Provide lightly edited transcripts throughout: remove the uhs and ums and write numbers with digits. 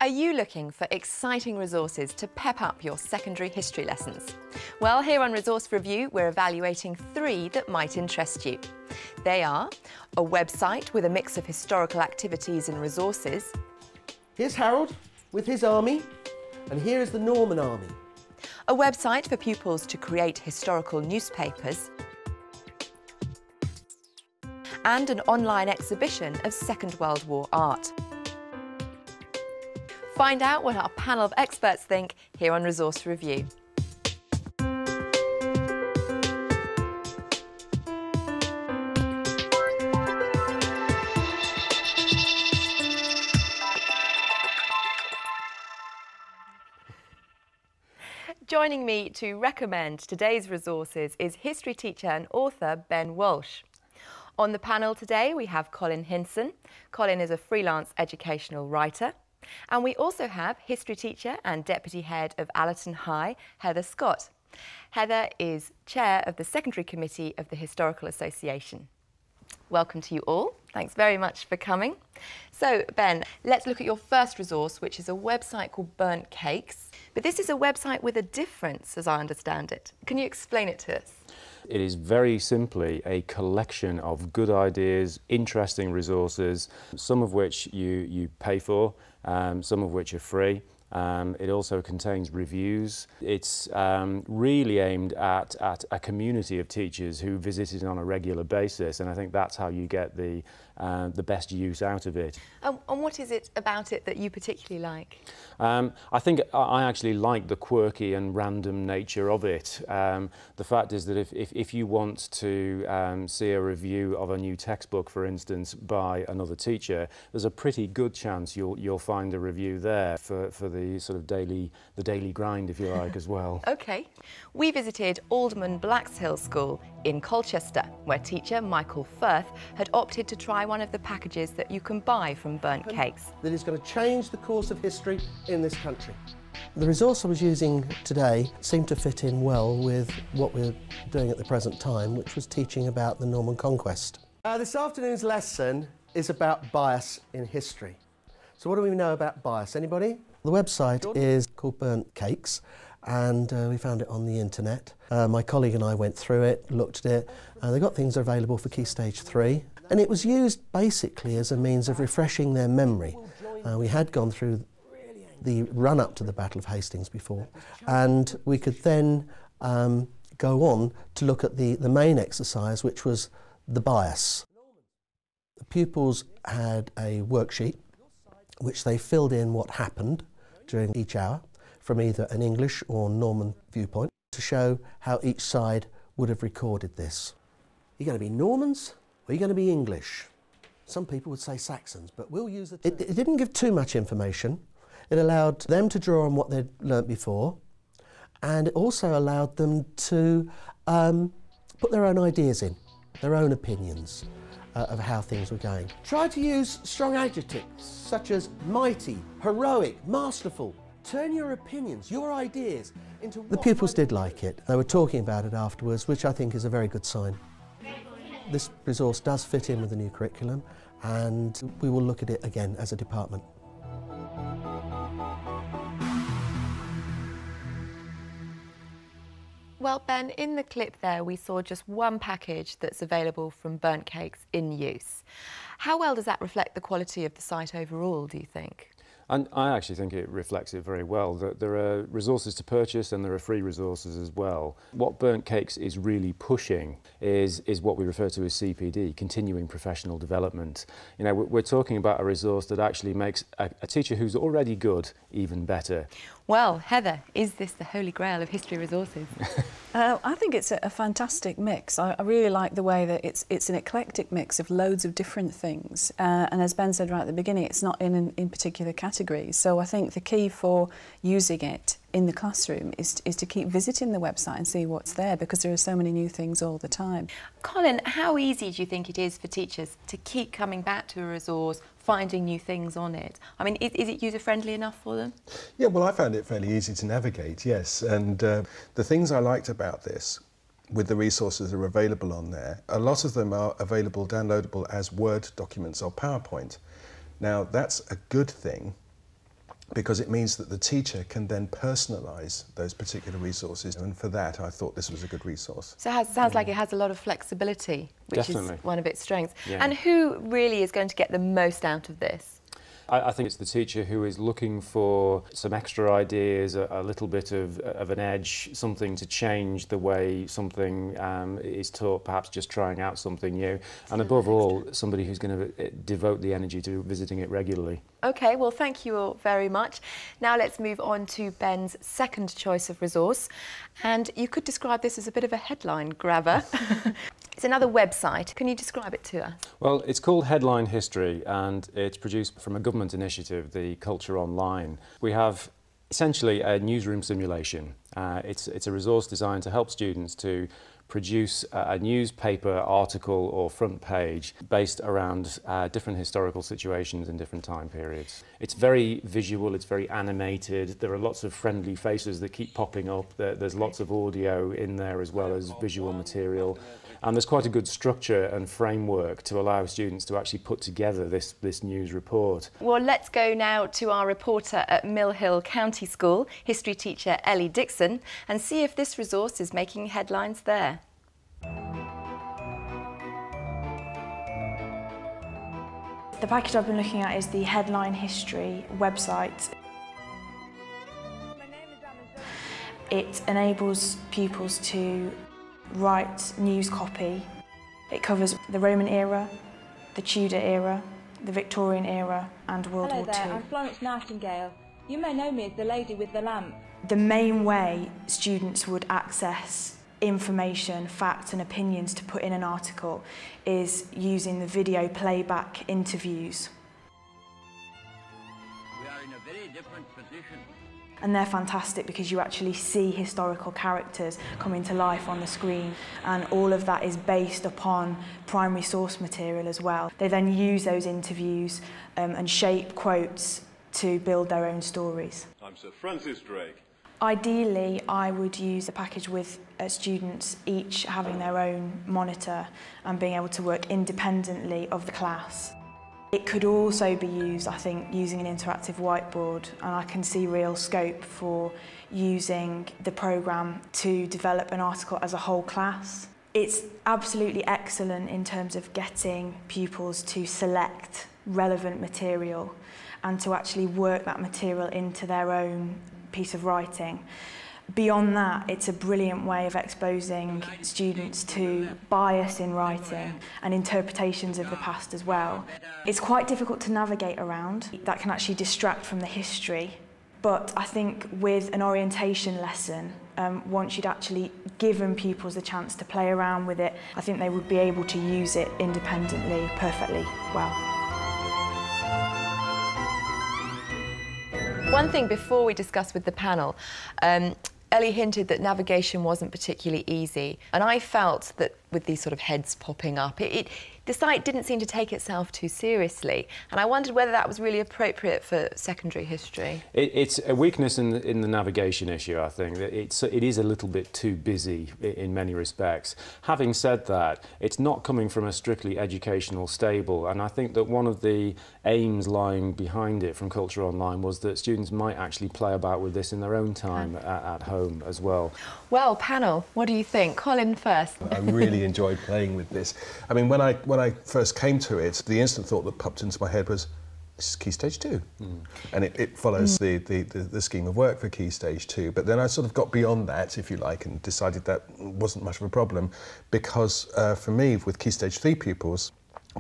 Are you looking for exciting resources to pep up your secondary history lessons? Well, here on Resource Review, we're evaluating 3 that might interest you. They are a website with a mix of historical activities and resources. Here's Harold with his army, and here is the Norman army. A website for pupils to create historical newspapers. And an online exhibition of Second World War art. Find out what our panel of experts think here on Resource Review. Joining me to recommend today's resources is history teacher and author Ben Walsh. On the panel today we have Colin Hinson. Colin is a freelance educational writer. And we also have history teacher and deputy head of Allerton High, Heather Scott. Heather is chair of the secondary committee of the Historical Association. Welcome to you all. Thanks very much for coming. So, Ben, let's look at your first resource, which is a website called Burnt Cakes. But this is a website with a difference, as I understand it. Can you explain it to us? It is very simply a collection of good ideas, interesting resources, some of which you pay for, some of which are free. It also contains reviews. It's really aimed at a community of teachers who visit it on a regular basis, and I think that's how you get the best use out of it. And what is it about it that you particularly like? I think I actually like the quirky and random nature of it. The fact is that if you want to see a review of a new textbook, for instance, by another teacher, there's a pretty good chance you'll find a review there for the sort of daily grind, if you like, as well. OK. We visited Alderman Blackshill School in Colchester, where teacher Michael Firth had opted to try one of the packages that you can buy from Burnt Cakes. That is going to change the course of history in this country. The resource I was using today seemed to fit in well with what we're doing at the present time, which was teaching about the Norman Conquest. This afternoon's lesson is about bias in history. So what do we know about bias? Anybody? The website is called Burnt Cakes, and we found it on the internet. My colleague and I went through it, looked at it. They got things available for Key Stage 3, and it was used basically as a means of refreshing their memory. We had gone through the run-up to the Battle of Hastings before, and we could then go on to look at the main exercise, which was the bias. The pupils had a worksheet which they filled in what happened during each hour from either an English or Norman viewpoint to show how each side would have recorded this. Are you going to be Normans or are you going to be English? Some people would say Saxons, but we'll use the term. It didn't give too much information. It allowed them to draw on what they'd learnt before, and it also allowed them to put their own ideas in, their own opinions of how things were going. Try to use strong adjectives such as mighty, heroic, masterful. Turn your opinions, your ideas into... The pupils did like it. They were talking about it afterwards, which I think is a very good sign. This resource does fit in with the new curriculum, and we will look at it again as a department. Well, Ben, in the clip there we saw just one package that's available from Burnt Cakes in use. How well does that reflect the quality of the site overall, do you think? And I actually think it reflects it very well. There are resources to purchase and there are free resources as well. What Burnt Cakes is really pushing is what we refer to as CPD, continuing professional development. You know, we're talking about a resource that actually makes a teacher who's already good even better. Well, Heather, is this the holy grail of history resources? I think it's a fantastic mix. I really like the way that it's an eclectic mix of loads of different things. And as Ben said right at the beginning, it's not in particular categories. So I think the key for using it in the classroom is to keep visiting the website and see what's there, because there are so many new things all the time. Colin, how easy do you think it is for teachers to keep coming back to a resource, finding new things on it? I mean, is it user-friendly enough for them? Yeah, well, I found it fairly easy to navigate, yes. And the things I liked about this, with the resources that are available on there, a lot of them are available, downloadable as Word documents or PowerPoint. Now, that's a good thing, because it means that the teacher can then personalise those particular resources, and for that I thought this was a good resource. So it sounds like it has a lot of flexibility, which Definitely. is one of its strengths. Yeah. And who really is going to get the most out of this? I think it's the teacher who is looking for some extra ideas, a little bit of an edge, something to change the way something is taught, perhaps just trying out something new. And above all, somebody who's going to devote the energy to visiting it regularly. OK, well, thank you all very much. Now let's move on to Ben's second choice of resource. And you could describe this as a bit of a headline grabber. It's another website. Can you describe it to us? Well, it's called Headline History, and it's produced from a government initiative, the Culture Online. We have essentially a newsroom simulation. It's a resource designed to help students to produce a newspaper article or front page based around different historical situations in different time periods. It's very visual, it's very animated, there are lots of friendly faces that keep popping up, there's lots of audio in there as well as visual material, and there's quite a good structure and framework to allow students to actually put together this news report. Well, let's go now to our reporter at Mill Hill County School, history teacher Ellie Dixon, and see if this resource is making headlines there. The package I've been looking at is the Headline History website. It enables pupils to write news copy. It covers the Roman era, the Tudor era, the Victorian era and World War II. Hello there, I'm Florence Nightingale. You may know me as the lady with the lamp. The main way students would access information, facts and opinions to put in an article is using the video playback interviews. We are in a very different position. And they're fantastic because you actually see historical characters coming to life on the screen, and all of that is based upon primary source material as well. They then use those interviews and shape quotes to build their own stories. I'm Sir Francis Drake. Ideally, I would use a package with students each having their own monitor and being able to work independently of the class. It could also be used, I think, using an interactive whiteboard, and I can see real scope for using the programme to develop an article as a whole class. It's absolutely excellent in terms of getting pupils to select relevant material and to actually work that material into their own piece of writing. Beyond that, it's a brilliant way of exposing students to bias in writing and interpretations of the past as well. It's quite difficult to navigate around. That can actually distract from the history. But I think with an orientation lesson, once you'd actually given pupils the chance to play around with it, I think they would be able to use it independently perfectly well. One thing before we discuss with the panel, Ellie hinted that navigation wasn't particularly easy, and I felt that with these sort of heads popping up, the site didn't seem to take itself too seriously, and I wondered whether that was really appropriate for secondary history. It's a weakness in the navigation issue, I think. That it is a little bit too busy in many respects. Having said that, it's not coming from a strictly educational stable, and I think that one of the aims lying behind it from Culture Online was that students might actually play about with this in their own time at home as well. Well, panel, what do you think? Colin first. I really enjoyed playing with this. I mean, when I first came to it, the instant thought that popped into my head was, this is Key Stage 2. And it follows the scheme of work for Key Stage 2. But then I sort of got beyond that, if you like, and decided that wasn't much of a problem, because for me, with Key Stage 3 pupils,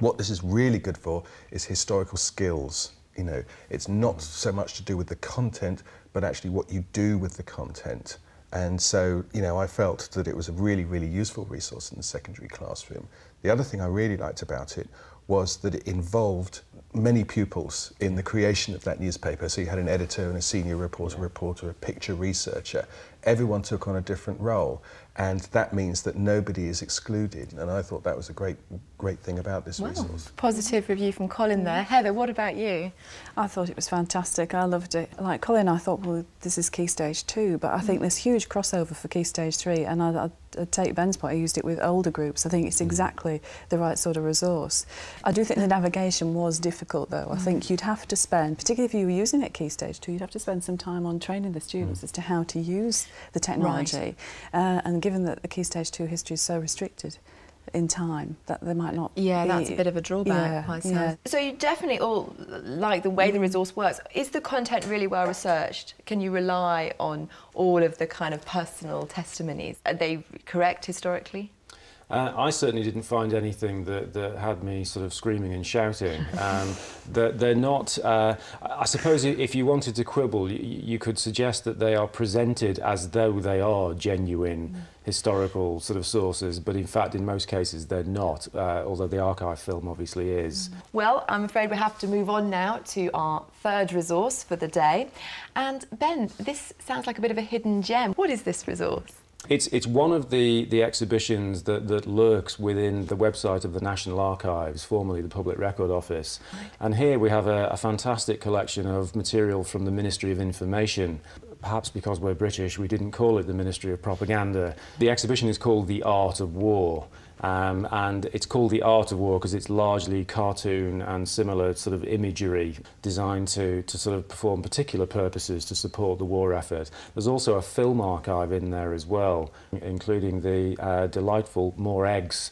what this is really good for is historical skills. You know, it's not so much to do with the content, but actually what you do with the content. And so, you know, I felt that it was a really, really useful resource in the secondary classroom. The other thing I really liked about it was that it involved many pupils in the creation of that newspaper. So you had an editor and a senior reporter, a picture researcher, everyone took on a different role, and that means that nobody is excluded. And I thought that was a great thing about this resource. Positive review from Colin there. Heather, what about you? I thought it was fantastic. I loved it. Like Colin, I thought, well, this is Key Stage 2, but I think there's huge crossover for Key Stage 3, and I'd take Ben's point, I used it with older groups. I think it's exactly the right sort of resource. I do think the navigation was difficult, though. I think you'd have to spend, particularly if you were using it at Key Stage 2, you'd have to spend some time on training the students as to how to use the technology. And given that the Key Stage 2 history is so restricted in time, that there might not be... Yeah, that's a bit of a drawback. So you definitely all like the way the resource works. Is the content really well researched? Can you rely on all of the kind of personal testimonies? Are they correct historically? I certainly didn't find anything that had me sort of screaming and shouting. They're not... I suppose if you wanted to quibble, you could suggest that they are presented as though they are genuine historical sort of sources, but in fact, in most cases, they're not, although the archive film obviously is. Well, I'm afraid we have to move on now to our third resource for the day. And Ben, this sounds like a bit of a hidden gem. What is this resource? It's one of the exhibitions that lurks within the website of the National Archives, formerly the Public Record Office. Right. And here we have a fantastic collection of material from the Ministry of Information. Perhaps because we're British, we didn't call it the Ministry of Propaganda. The exhibition is called The Art of War. And it's called The Art of War because it's largely cartoon and similar sort of imagery designed to sort of perform particular purposes to support the war effort. There's also a film archive in there as well, including the delightful More Eggs,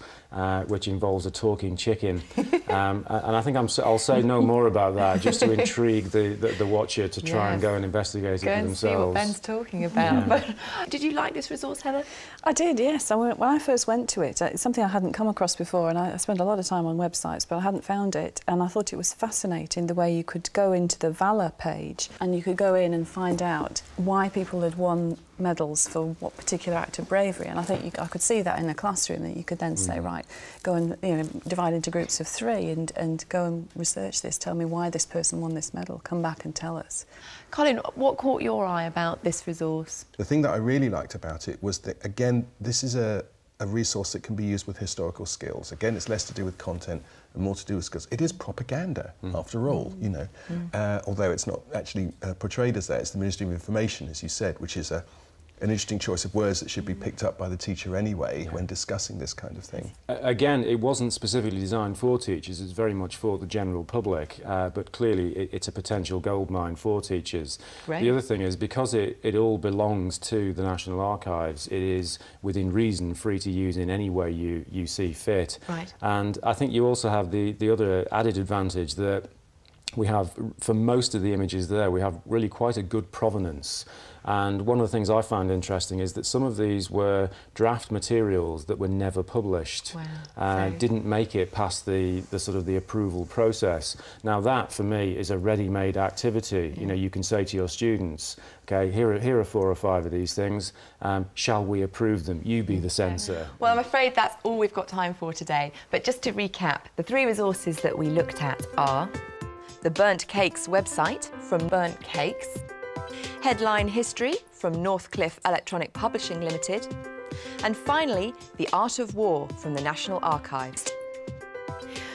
which involves a talking chicken. And I think I'll say no more about that, just to intrigue the watcher to try and go and investigate it for themselves. Go and see what Ben's talking about. But did you like this resource, Heather? I did, yes. When I first went to it, it's something I hadn't come across before, and I spent a lot of time on websites, but I hadn't found it, and I thought it was fascinating the way you could go into the Valour page and you could go in and find out why people had won medals for what particular act of bravery, and I think I could see that in a classroom, that you could then say, right, go and divide into groups of 3 and go and research this, tell me why this person won this medal, come back and tell us. Colin, what caught your eye about this resource? The thing that I really liked about it was that, again, this is a resource that can be used with historical skills. Again, it's less to do with content and more to do with skills. It is propaganda, after all, you know, although it's not actually portrayed as that. It's the Ministry of Information, as you said, which is an interesting choice of words that should be picked up by the teacher anyway when discussing this kind of thing. Again, it wasn't specifically designed for teachers, it's very much for the general public, but clearly it's a potential goldmine for teachers. Great. The other thing is, because it all belongs to the National Archives, it is, within reason, free to use in any way you see fit. Right. And I think you also have the other added advantage that we have, for most of the images there, we have really quite a good provenance. And one of the things I found interesting is that some of these were draft materials that were never published. Wow. Didn't make it past the sort of the approval process. Now that, for me, is a ready-made activity. You know, you can say to your students, okay, here are 4 or 5 of these things. Shall we approve them? You be the censor. Well, I'm afraid that's all we've got time for today. But just to recap, the 3 resources that we looked at are the Burnt Cakes website from Burnt Cakes, Headline History from Northcliffe Electronic Publishing Limited, and finally, The Art of War from the National Archives.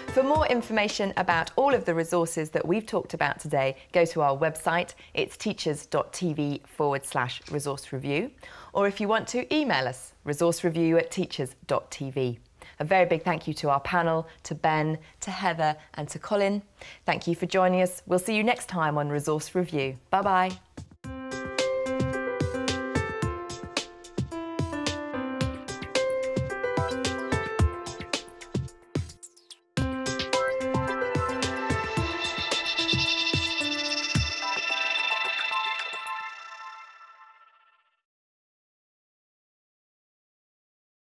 For more information about all of the resources that we've talked about today, go to our website. It's teachers.tv/resource review. Or if you want to, email us, resourcereview@teachers.tv. A very big thank you to our panel, to Ben, to Heather and to Colin. Thank you for joining us. We'll see you next time on Resource Review. Bye-bye.